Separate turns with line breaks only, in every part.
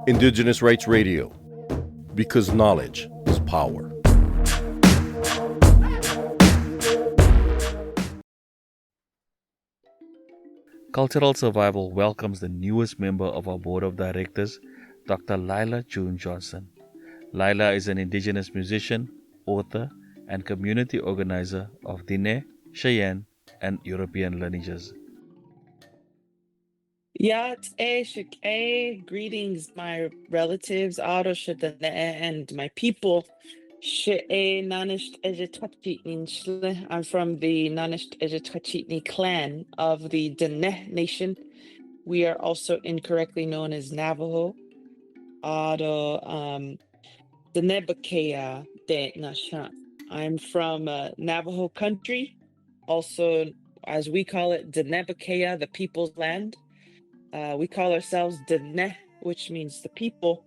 Indigenous Rights Radio, because knowledge is power.
Cultural Survival welcomes the newest member of our board of directors, Dr. Lyla June Johnston. Lyla is an Indigenous musician, author, and community organizer of Diné, Cheyenne, and European lineages.
Greetings, my relatives, and my people. I'm from the Nanisht Ejetachitni clan of the Diné Nation. We are also incorrectly known as Navajo. Dinebakea de Nasha. I'm from Navajo country, also as we call it, Dinebakea, the people's land. We call ourselves Diné, which means the people.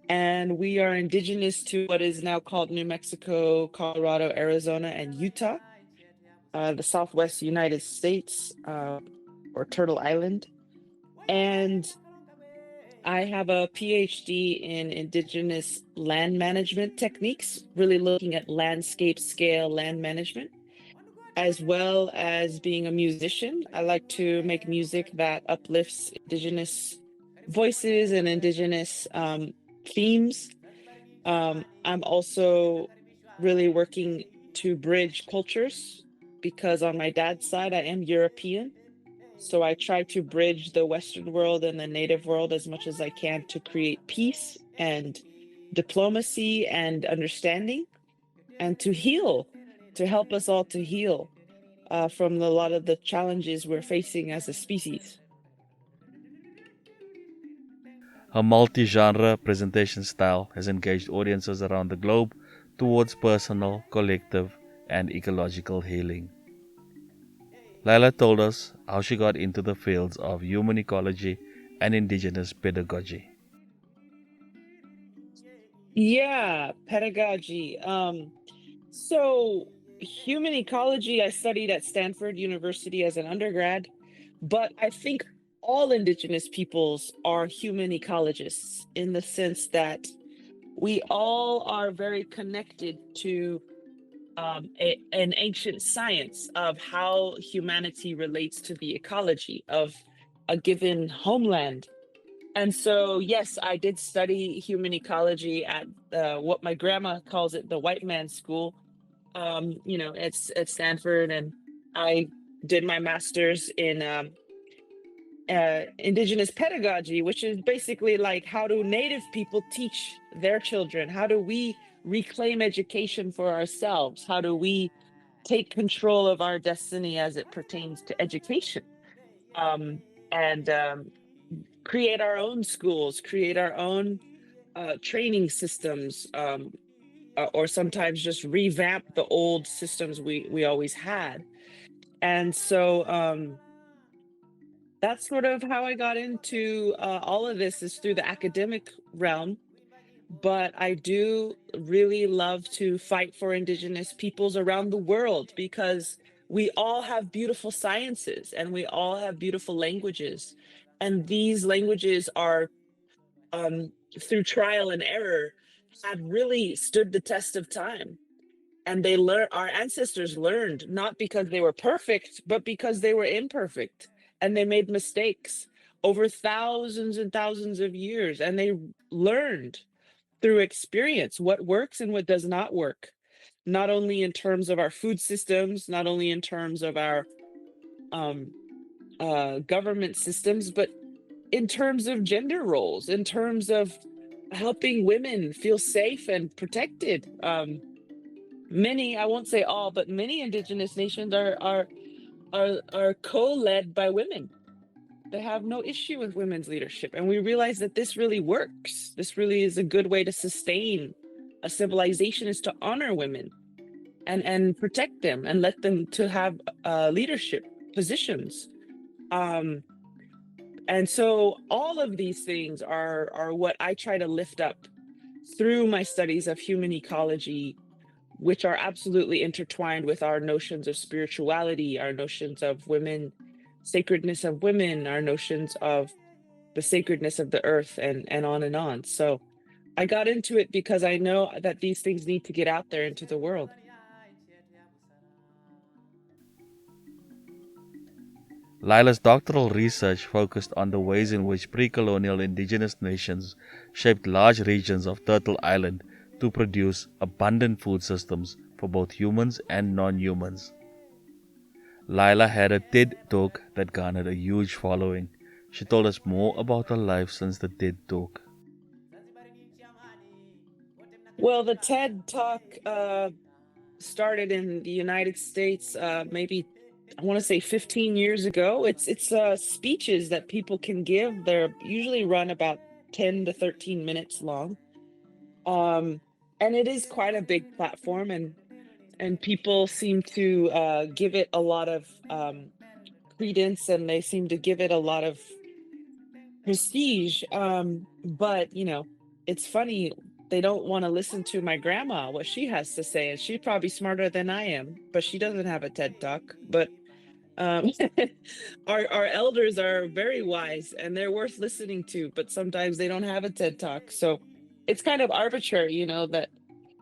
And we are indigenous to what is now called New Mexico, Colorado, Arizona, and Utah, the Southwest United States, or Turtle Island. And I have a PhD in Indigenous land management techniques, really looking at landscape scale land management, as well as being a musician. I like to make music that uplifts Indigenous voices and Indigenous themes. I'm also really working to bridge cultures because on my dad's side, I am European. So I try to bridge the Western world and the Native world as much as I can to create peace and diplomacy and understanding and to heal, to help us all to heal from a lot of the challenges we're facing as a species.
Her multi-genre presentation style has engaged audiences around the globe towards personal, collective, and ecological healing. Lyla told us how she got into the fields of human ecology and indigenous pedagogy.
Yeah, pedagogy. So human ecology, I studied at Stanford University as an undergrad, but I think all indigenous peoples are human ecologists in the sense that we all are very connected to an ancient science of how humanity relates to the ecology of a given homeland. And so, yes, I did study human ecology at what my grandma calls it, the white man's school, at Stanford. And I did my master's in indigenous pedagogy, which is basically like how do Native people teach their children? How do we reclaim education for ourselves? How do we take control of our destiny as it pertains to education? And create our own schools, create our own training systems, or sometimes just revamp the old systems we always had. And so that's sort of how I got into all of this is through the academic realm. But I do really love to fight for indigenous peoples around the world because we all have beautiful sciences and we all have beautiful languages. And these languages are, through trial and error, have really stood the test of time. And our ancestors learned not because they were perfect, but because they were imperfect and they made mistakes over thousands and thousands of years. And they learned through experience what works and what does not work, not only in terms of our food systems, not only in terms of our government systems, but in terms of gender roles, in terms of helping women feel safe and protected. Many, I won't say all, but many indigenous nations are co-led by women. They have no issue with women's leadership. And we realize that this really works. This really is a good way to sustain a civilization, is to honor women and protect them and let them to have leadership positions. And so all of these things are what I try to lift up through my studies of human ecology, which are absolutely intertwined with our notions of spirituality, our notions of women sacredness of women, our notions of the sacredness of the earth, and on and on. So I got into it because I know that these things need to get out there into the world.
Lyla's doctoral research focused on the ways in which pre-colonial indigenous nations shaped large regions of Turtle Island to produce abundant food systems for both humans and non-humans. Lyla had a TED Talk that garnered a huge following. She told us more about her life since the TED Talk.
Well, the TED Talk started in the United States, maybe I want to say 15 years ago. It's speeches that people can give. They're usually run about 10 to 13 minutes long. And it is quite a big platform, and people seem to give it a lot of credence, and they seem to give it a lot of prestige. But it's funny, they don't want to listen to my grandma, what she has to say, and she's probably smarter than I am, but she doesn't have a TED Talk. But um, our elders are very wise, and they're worth listening to, but sometimes they don't have a TED Talk. So it's kind of arbitrary,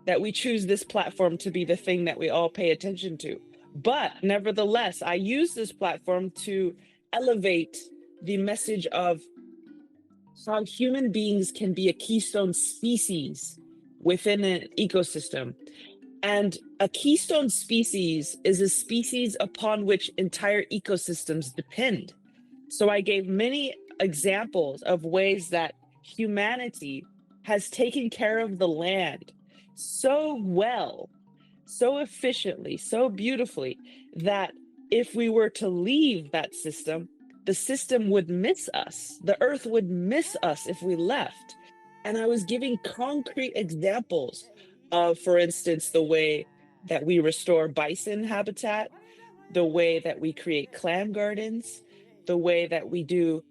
that we choose this platform to be the thing that we all pay attention to. But nevertheless, I use this platform to elevate the message of how human beings can be a keystone species within an ecosystem. And a keystone species is a species upon which entire ecosystems depend. So I gave many examples of ways that humanity has taken care of the land so well, so efficiently, so beautifully, that if we were to leave that system, the system would miss us. The earth would miss us if we left. And I was giving concrete examples of, for instance, the way that we restore bison habitat, the way that we create clam gardens, the way that we do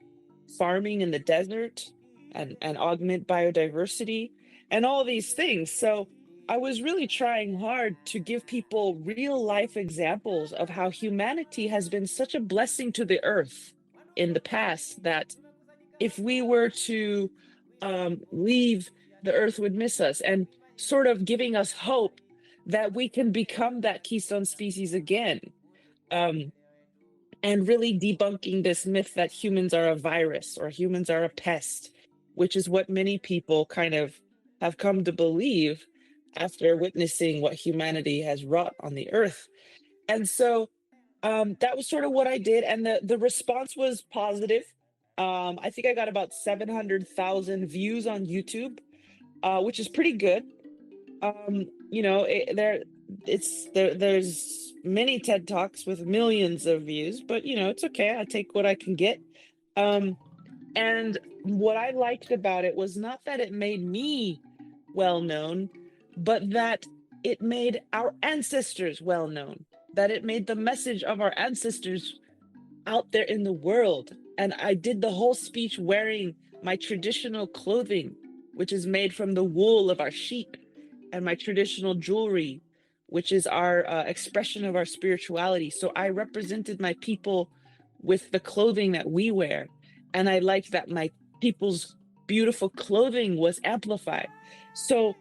farming in the desert and augment biodiversity, and all these things. So I was really trying hard to give people real life examples of how humanity has been such a blessing to the earth in the past, that if we were to leave, the earth would miss us, and sort of giving us hope that we can become that keystone species again. Um, and really debunking this myth that humans are a virus or humans are a pest, which is what many people kind of have come to believe after witnessing what humanity has wrought on the earth. And so that was sort of what I did, and the response was positive. I think I got about 700,000 views on YouTube, which is pretty good. There's many TED Talks with millions of views, but it's okay. I take what I can get. Um, and what I liked about it was not that it made me well known, but that it made our ancestors well known, that it made the message of our ancestors out there in the world. And I did the whole speech wearing my traditional clothing, which is made from the wool of our sheep, and my traditional jewelry, which is our expression of our spirituality. So I represented my people with the clothing that we wear. And I liked that my people's beautiful clothing was amplified. So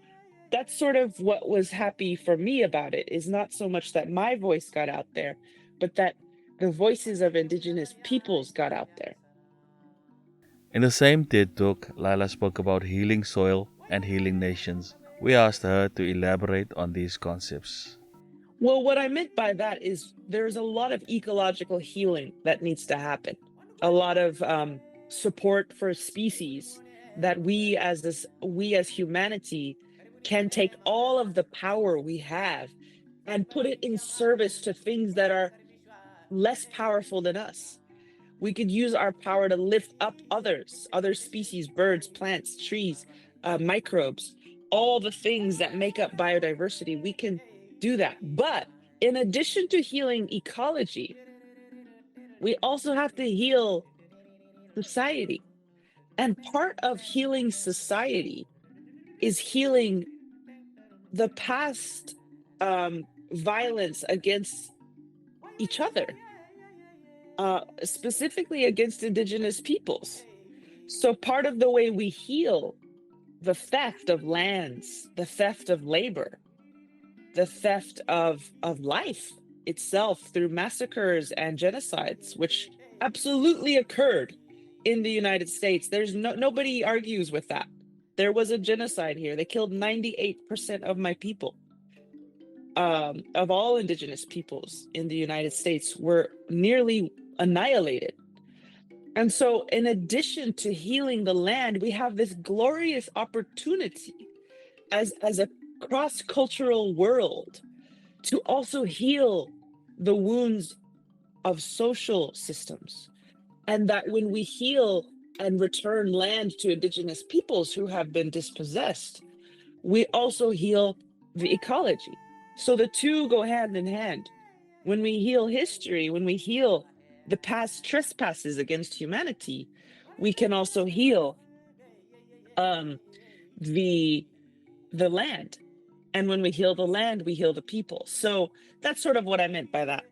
that's sort of what was happy for me about it, is not so much that my voice got out there, but that the voices of indigenous peoples got out there.
In the same TED Talk, Lyla spoke about healing soil and healing nations. We asked her to elaborate on these concepts.
Well, what I meant by that is there's a lot of ecological healing that needs to happen, a lot of support for species, that we as humanity can take all of the power we have and put it in service to things that are less powerful than us. We could use our power to lift up others, other species, birds, plants, trees, microbes, all the things that make up biodiversity. We can do that. But in addition to healing ecology, we also have to heal society. And part of healing society is healing the past violence against each other. specifically against Indigenous peoples. So part of the way we heal the theft of lands, the theft of labor, the theft of life itself through massacres and genocides, which absolutely occurred in the United States. There's nobody argues with that. There was a genocide here. They killed 98% of my people. Of all Indigenous peoples in the United States were nearly annihilated. And so, in addition to healing the land, we have this glorious opportunity as a cross-cultural world to also heal the wounds of social systems. And that when we heal and return land to Indigenous peoples who have been dispossessed, we also heal the ecology. So the two go hand in hand. When we heal history, when we heal the past trespasses against humanity, we can also heal the land. And when we heal the land, we heal the people. So that's sort of what I meant by that.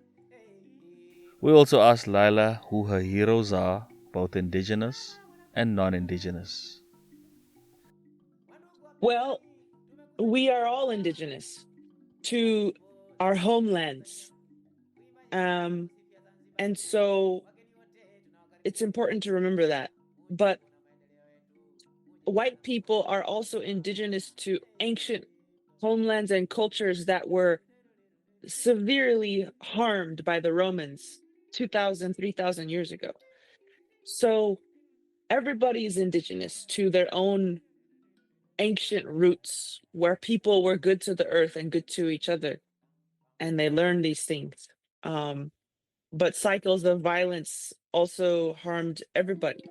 We also asked Lyla who her heroes are, both Indigenous and non-Indigenous.
Well, we are all Indigenous to our homelands. And so it's important to remember that. But white people are also Indigenous to ancient homelands and cultures that were severely harmed by the Romans 2,000, 3,000 years ago. So everybody is Indigenous to their own ancient roots where people were good to the earth and good to each other. And they learned these things. But cycles of violence also harmed everybody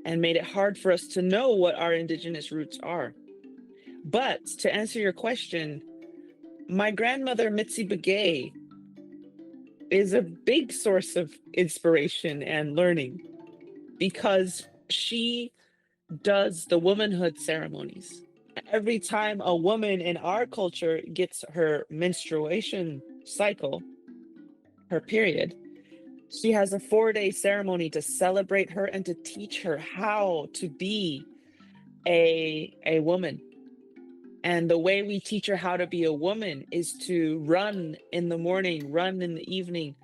and made it hard for us to know what our Indigenous roots are. But to answer your question, my grandmother, Mitzi Begay, is a big source of inspiration and learning because she does the womanhood ceremonies. Every time a woman in our culture gets her menstruation cycle, her period, she has a 4-day ceremony to celebrate her and to teach her how to be a woman. And the way we teach her how to be a woman is to run in the morning, run in the evening,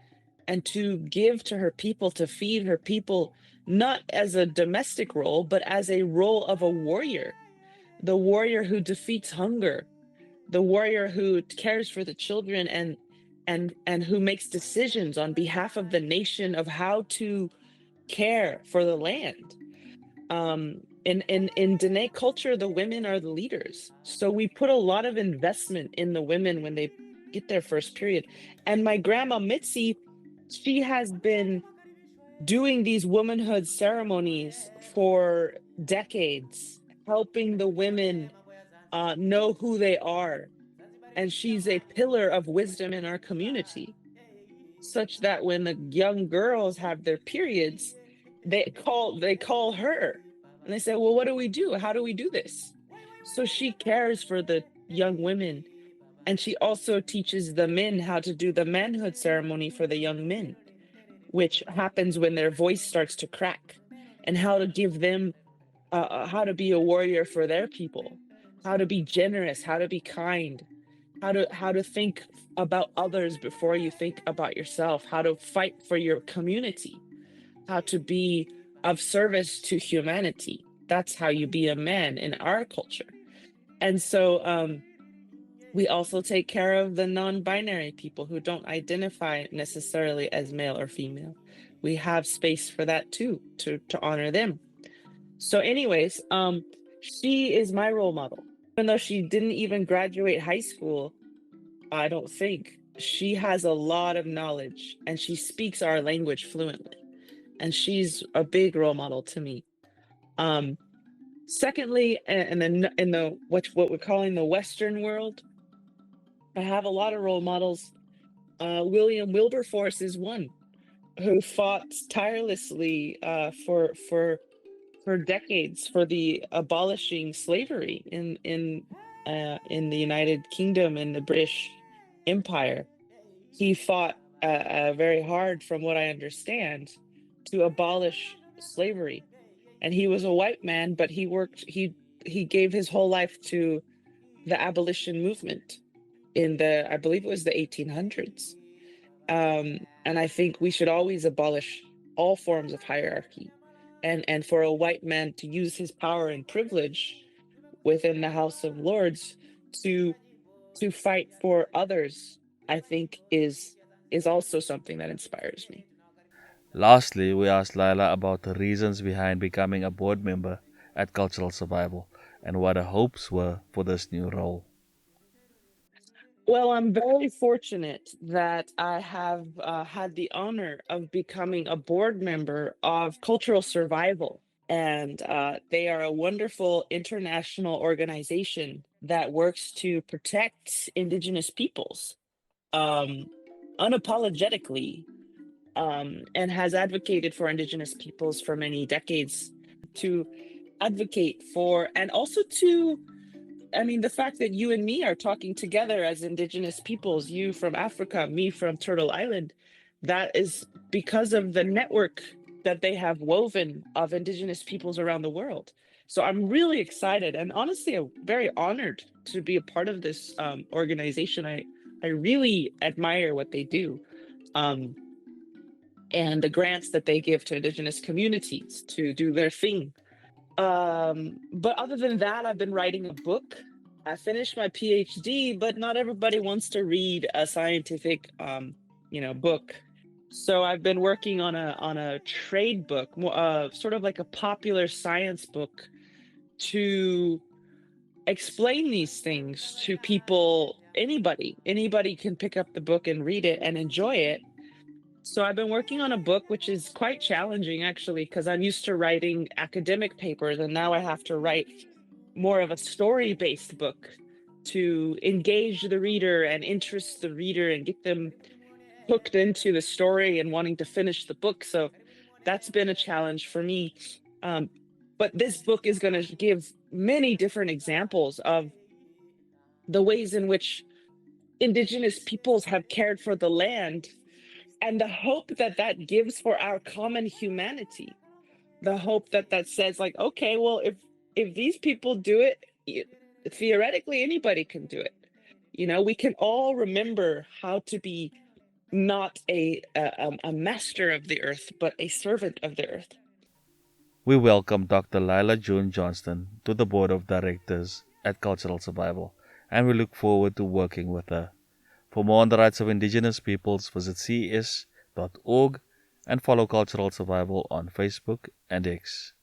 and to give to her people, to feed her people, not as a domestic role, but as a role of a warrior, the warrior who defeats hunger, the warrior who cares for the children and who makes decisions on behalf of the nation of how to care for the land. In Diné culture, the women are the leaders. So we put a lot of investment in the women when they get their first period. And my grandma Mitzi, she has been doing these womanhood ceremonies for decades, helping the women know who they are. And she's a pillar of wisdom in our community, such that when the young girls have their periods, they call her and they say, well, what do we do? How do we do this? So she cares for the young women. And she also teaches the men how to do the manhood ceremony for the young men, which happens when their voice starts to crack, and how to give them how to be a warrior for their people, how to be generous, how to be kind, how to think about others before you think about yourself, how to fight for your community, how to be of service to humanity. That's how you be a man in our culture. And so we also take care of the non-binary people who don't identify necessarily as male or female. We have space for that too, to honor them. So anyways, she is my role model. Even though she didn't even graduate high school, I don't think, she has a lot of knowledge and she speaks our language fluently. And she's a big role model to me. Secondly, and then in the what we're calling the Western world, I have a lot of role models. William Wilberforce is one who fought tirelessly for decades for the abolishing slavery in the United Kingdom and the British Empire. He fought very hard, from what I understand, to abolish slavery. And he was a white man, but he gave his whole life to the abolition movement in I believe it was the 1800s. And I think we should always abolish all forms of hierarchy. And for a white man to use his power and privilege within the House of Lords to fight for others, I think is also something that inspires me.
Lastly, we asked Lyla about the reasons behind becoming a board member at Cultural Survival and what her hopes were for this new role.
Well, I'm very fortunate that I have had the honor of becoming a board member of Cultural Survival. And they are a wonderful international organization that works to protect Indigenous peoples um, unapologetically, and has advocated for Indigenous peoples for many decades, to advocate for, and also to, I mean, the fact that you and me are talking together as Indigenous peoples, you from Africa, me from Turtle Island, that is because of the network that they have woven of Indigenous peoples around the world. So I'm really excited and honestly, I'm very honored to be a part of this organization. I really admire what they do, um, and the grants that they give to Indigenous communities to do their thing. But other than that, I've been writing a book. I finished my PhD, but not everybody wants to read a scientific, book. So I've been working on a trade book, sort of like a popular science book, to explain these things to people. Anybody can pick up the book and read it and enjoy it. So I've been working on a book, which is quite challenging actually, because I'm used to writing academic papers, and now I have to write more of a story-based book to engage the reader and interest the reader and get them hooked into the story and wanting to finish the book. So that's been a challenge for me. Um, but this book is going to give many different examples of the ways in which Indigenous peoples have cared for the land, and the hope that that gives for our common humanity. The hope that that says, like, okay, well, if these people do it, theoretically anybody can do it. We can all remember how to be not a master of the earth, but a servant of the earth.
We welcome Dr. Lyla June Johnston to the Board of Directors at Cultural Survival, and we look forward to working with her. For more on the rights of Indigenous peoples, visit ces.org and follow Cultural Survival on Facebook and X.